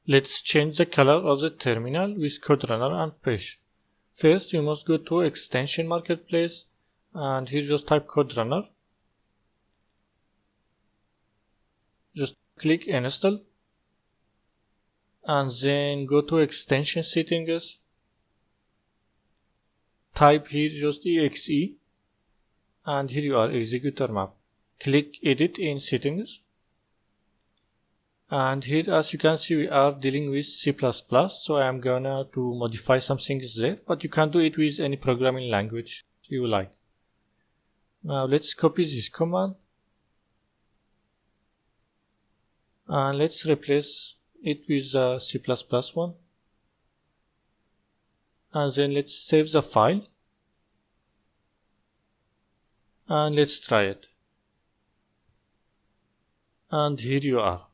Let's change the color of the terminal with code runner and page. First, you must go to extension marketplace and here just type code runner. Just click install and then go to extension settings. Type here just exe and here you are, Executor Map. Click edit in settings. And here as you can see we are dealing with C++, so I am gonna to modify some things there, but you can do it with any programming language you like. Now let's copy this command and let's replace it with the C++ one, and then let's save the file and let's try it. And here you are.